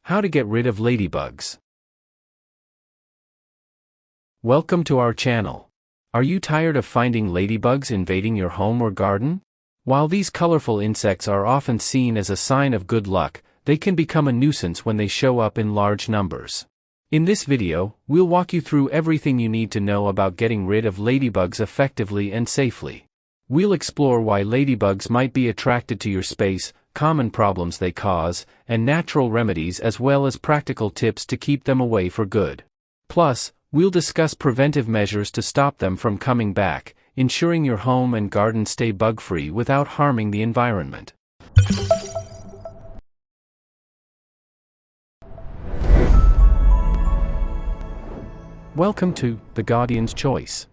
How to get rid of ladybugs. Welcome to our channel. Are you tired of finding ladybugs invading your home or garden? While these colorful insects are often seen as a sign of good luck, they can become a nuisance when they show up in large numbers. In this video, we'll walk you through everything you need to know about getting rid of ladybugs effectively and safely. We'll explore why ladybugs might be attracted to your space, common problems they cause, and natural remedies as well as practical tips to keep them away for good. Plus, we'll discuss preventive measures to stop them from coming back, ensuring your home and garden stay bug-free without harming the environment. Welcome to The Guardian's Choice.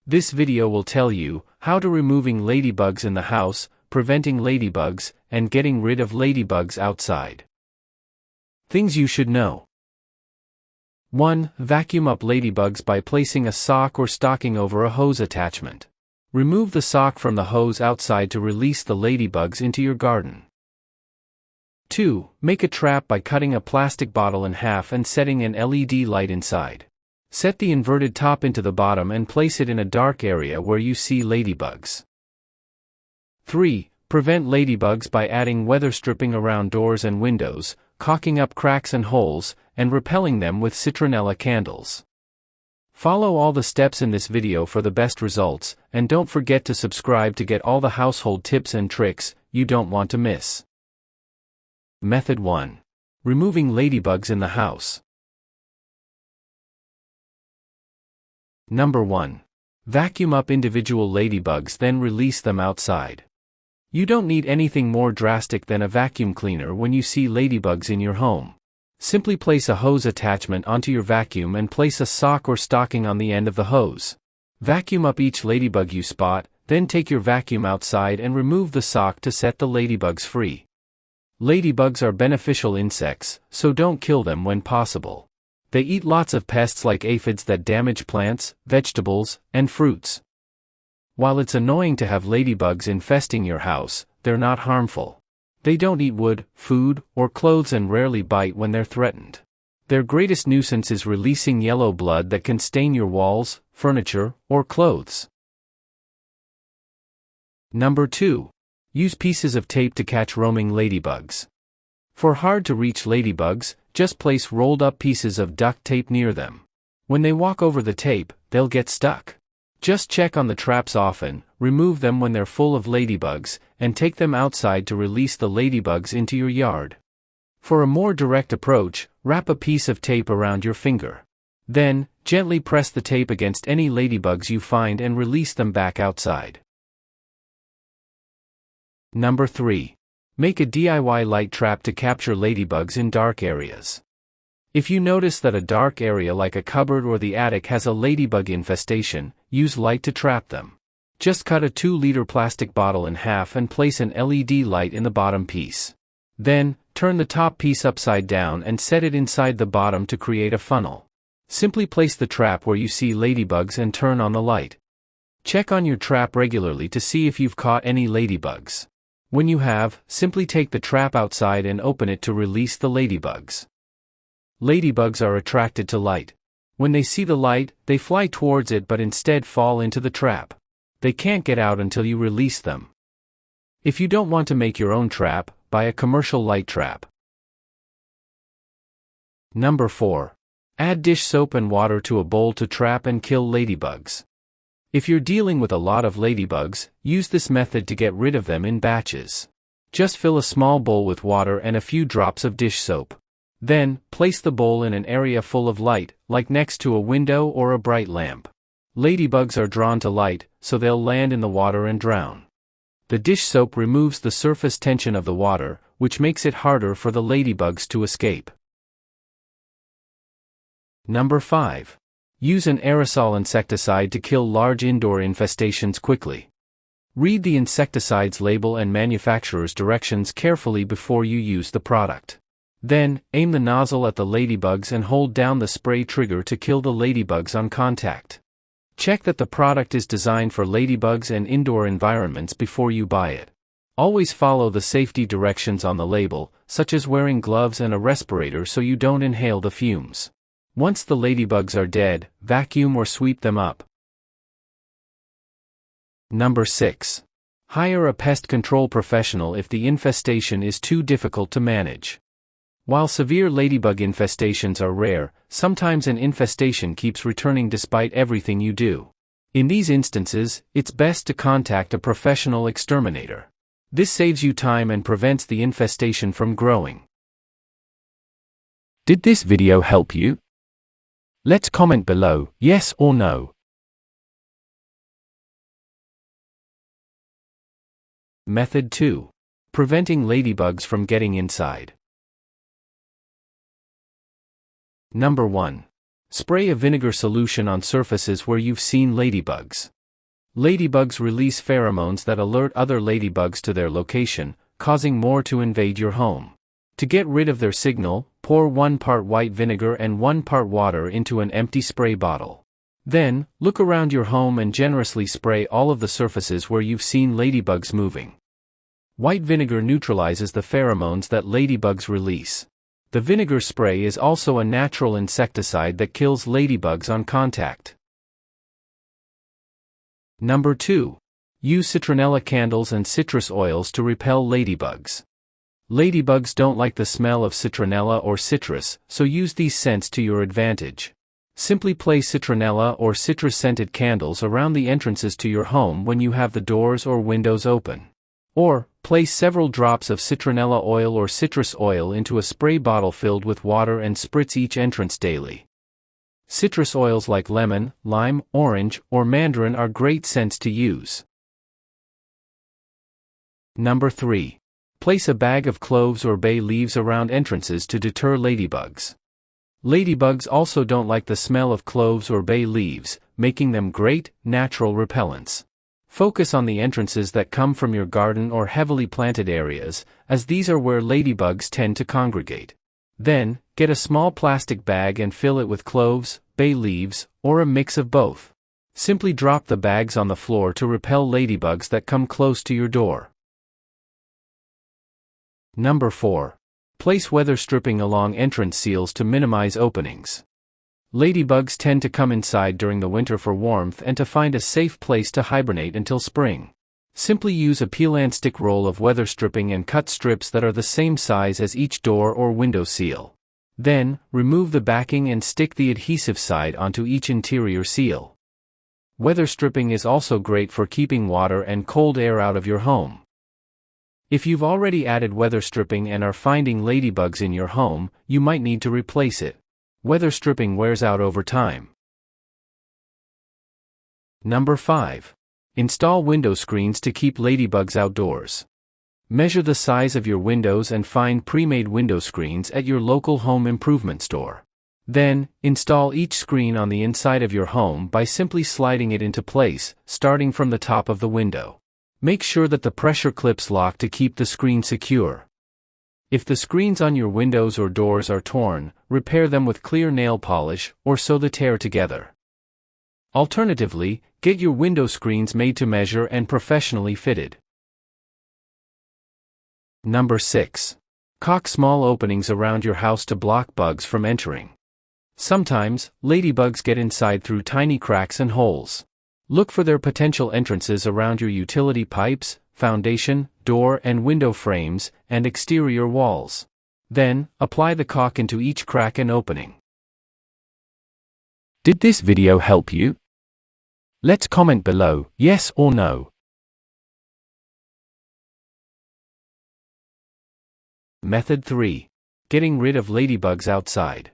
This video will tell you how to removing ladybugs in the house, preventing ladybugs, and getting rid of ladybugs outside. Things you should know. 1. Vacuum up ladybugs by placing a sock or stocking over a hose attachment. Remove the sock from the hose outside to release the ladybugs into your garden. 2. Make a trap by cutting a plastic bottle in half and setting an LED light inside. Set the inverted top into the bottom and place it in a dark area where you see ladybugs. 3. Prevent ladybugs by adding weather stripping around doors and windows, caulking up cracks and holes, and repelling them with citronella candles. Follow all the steps in this video for the best results, and don't forget to subscribe to get all the household tips and tricks you don't want to miss. Method 1. Removing ladybugs in the house. Number 1. Vacuum up individual ladybugs, then release them outside. You don't need anything more drastic than a vacuum cleaner when you see ladybugs in your home. Simply place a hose attachment onto your vacuum and place a sock or stocking on the end of the hose. Vacuum up each ladybug you spot, then take your vacuum outside and remove the sock to set the ladybugs free. Ladybugs are beneficial insects, so don't kill them when possible. They eat lots of pests like aphids that damage plants, vegetables, and fruits. While it's annoying to have ladybugs infesting your house, they're not harmful. They don't eat wood, food, or clothes and rarely bite when they're threatened. Their greatest nuisance is releasing yellow blood that can stain your walls, furniture, or clothes. Number 2. Use pieces of tape to catch roaming ladybugs. For hard-to-reach ladybugs, just place rolled-up pieces of duct tape near them. When they walk over the tape, they'll get stuck. Just check on the traps often, remove them when they're full of ladybugs, and take them outside to release the ladybugs into your yard. For a more direct approach, wrap a piece of tape around your finger. Then, gently press the tape against any ladybugs you find and release them back outside. Number 3. Make a DIY light trap to capture ladybugs in dark areas. If you notice that a dark area like a cupboard or the attic has a ladybug infestation, use light to trap them. Just cut a 2-liter plastic bottle in half and place an LED light in the bottom piece. Then, turn the top piece upside down and set it inside the bottom to create a funnel. Simply place the trap where you see ladybugs and turn on the light. Check on your trap regularly to see if you've caught any ladybugs. When you have, simply take the trap outside and open it to release the ladybugs. Ladybugs are attracted to light. When they see the light, they fly towards it but instead fall into the trap. They can't get out until you release them. If you don't want to make your own trap, buy a commercial light trap. Number 4. Add dish soap and water to a bowl to trap and kill ladybugs. If you're dealing with a lot of ladybugs, use this method to get rid of them in batches. Just fill a small bowl with water and a few drops of dish soap. Then, place the bowl in an area full of light, like next to a window or a bright lamp. Ladybugs are drawn to light, so they'll land in the water and drown. The dish soap removes the surface tension of the water, which makes it harder for the ladybugs to escape. Number 5. Use an aerosol insecticide to kill large indoor infestations quickly. Read the insecticide's label and manufacturer's directions carefully before you use the product. Then, aim the nozzle at the ladybugs and hold down the spray trigger to kill the ladybugs on contact. Check that the product is designed for ladybugs and indoor environments before you buy it. Always follow the safety directions on the label, such as wearing gloves and a respirator so you don't inhale the fumes. Once the ladybugs are dead, vacuum or sweep them up. Number 6. Hire a pest control professional if the infestation is too difficult to manage. While severe ladybug infestations are rare, sometimes an infestation keeps returning despite everything you do. In these instances, it's best to contact a professional exterminator. This saves you time and prevents the infestation from growing. Did this video help you? Let's comment below, yes or no. Method 2. Preventing ladybugs from getting inside. Number 1. Spray a vinegar solution on surfaces where you've seen ladybugs. Ladybugs release pheromones that alert other ladybugs to their location, causing more to invade your home. To get rid of their signal, pour 1 part white vinegar and 1 part water into an empty spray bottle. Then, look around your home and generously spray all of the surfaces where you've seen ladybugs moving. White vinegar neutralizes the pheromones that ladybugs release. The vinegar spray is also a natural insecticide that kills ladybugs on contact. Number 2. Use citronella candles and citrus oils to repel ladybugs. Ladybugs don't like the smell of citronella or citrus, so use these scents to your advantage. Simply place citronella or citrus-scented candles around the entrances to your home when you have the doors or windows open. Or, place several drops of citronella oil or citrus oil into a spray bottle filled with water and spritz each entrance daily. Citrus oils like lemon, lime, orange, or mandarin are great scents to use. Number 3. Place a bag of cloves or bay leaves around entrances to deter ladybugs. Ladybugs also don't like the smell of cloves or bay leaves, making them great, natural repellents. Focus on the entrances that come from your garden or heavily planted areas, as these are where ladybugs tend to congregate. Then, get a small plastic bag and fill it with cloves, bay leaves, or a mix of both. Simply drop the bags on the floor to repel ladybugs that come close to your door. Number 4. Place weather stripping along entrance seals to minimize openings. Ladybugs tend to come inside during the winter for warmth and to find a safe place to hibernate until spring. Simply use a peel-and-stick roll of weather stripping and cut strips that are the same size as each door or window seal. Then, remove the backing and stick the adhesive side onto each interior seal. Weather stripping is also great for keeping water and cold air out of your home. If you've already added weather stripping and are finding ladybugs in your home, you might need to replace it. Weather stripping wears out over time. Number 5. Install window screens to keep ladybugs outdoors. Measure the size of your windows and find pre-made window screens at your local home improvement store. Then, install each screen on the inside of your home by simply sliding it into place, starting from the top of the window. Make sure that the pressure clips lock to keep the screen secure. If the screens on your windows or doors are torn, repair them with clear nail polish, or sew the tear together. Alternatively, get your window screens made to measure and professionally fitted. Number 6. Caulk small openings around your house to block bugs from entering. Sometimes, ladybugs get inside through tiny cracks and holes. Look for their potential entrances around your utility pipes, foundation, door and window frames, and exterior walls. Then, apply the caulk into each crack and opening. Did this video help you? Let's comment below, yes or no. Method 3. Getting rid of ladybugs outside.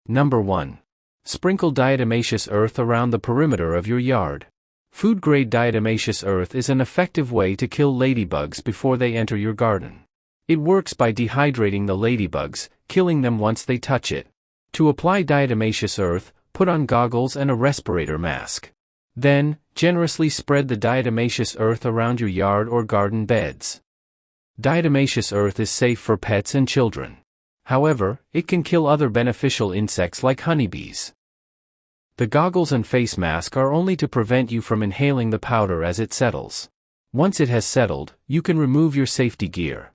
Number 1. Sprinkle diatomaceous earth around the perimeter of your yard. Food-grade diatomaceous earth is an effective way to kill ladybugs before they enter your garden. It works by dehydrating the ladybugs, killing them once they touch it. To apply diatomaceous earth, put on goggles and a respirator mask. Then, generously spread the diatomaceous earth around your yard or garden beds. Diatomaceous earth is safe for pets and children. However, it can kill other beneficial insects like honeybees. The goggles and face mask are only to prevent you from inhaling the powder as it settles. Once it has settled, you can remove your safety gear.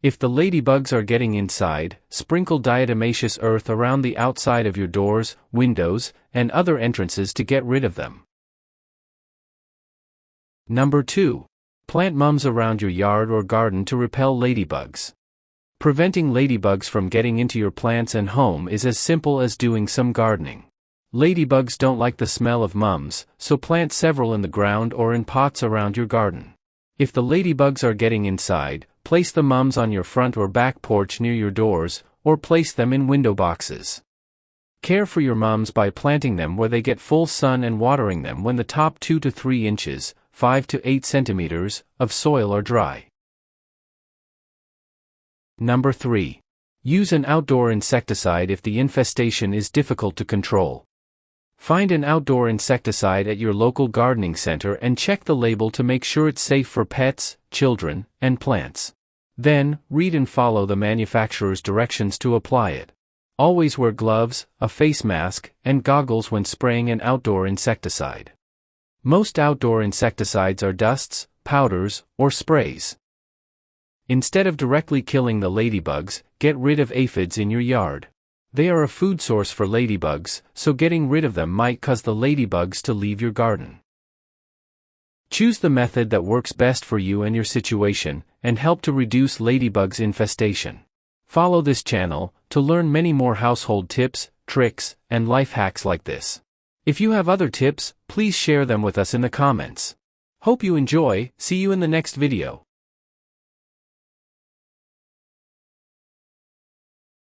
If the ladybugs are getting inside, sprinkle diatomaceous earth around the outside of your doors, windows, and other entrances to get rid of them. Number 2. Plant mums around your yard or garden to repel ladybugs. Preventing ladybugs from getting into your plants and home is as simple as doing some gardening. Ladybugs don't like the smell of mums, so plant several in the ground or in pots around your garden. If the ladybugs are getting inside, place the mums on your front or back porch near your doors, or place them in window boxes. Care for your mums by planting them where they get full sun and watering them when the top 2 to 3 inches, 5 to 8 centimeters, of soil are dry. Number 3. Use an outdoor insecticide if the infestation is difficult to control. Find an outdoor insecticide at your local gardening center and check the label to make sure it's safe for pets, children, and plants. Then, read and follow the manufacturer's directions to apply it. Always wear gloves, a face mask, and goggles when spraying an outdoor insecticide. Most outdoor insecticides are dusts, powders, or sprays. Instead of directly killing the ladybugs, get rid of aphids in your yard. They are a food source for ladybugs, so getting rid of them might cause the ladybugs to leave your garden. Choose the method that works best for you and your situation, and help to reduce ladybugs infestation. Follow this channel to learn many more household tips, tricks, and life hacks like this. If you have other tips, please share them with us in the comments. Hope you enjoy. See you in the next video.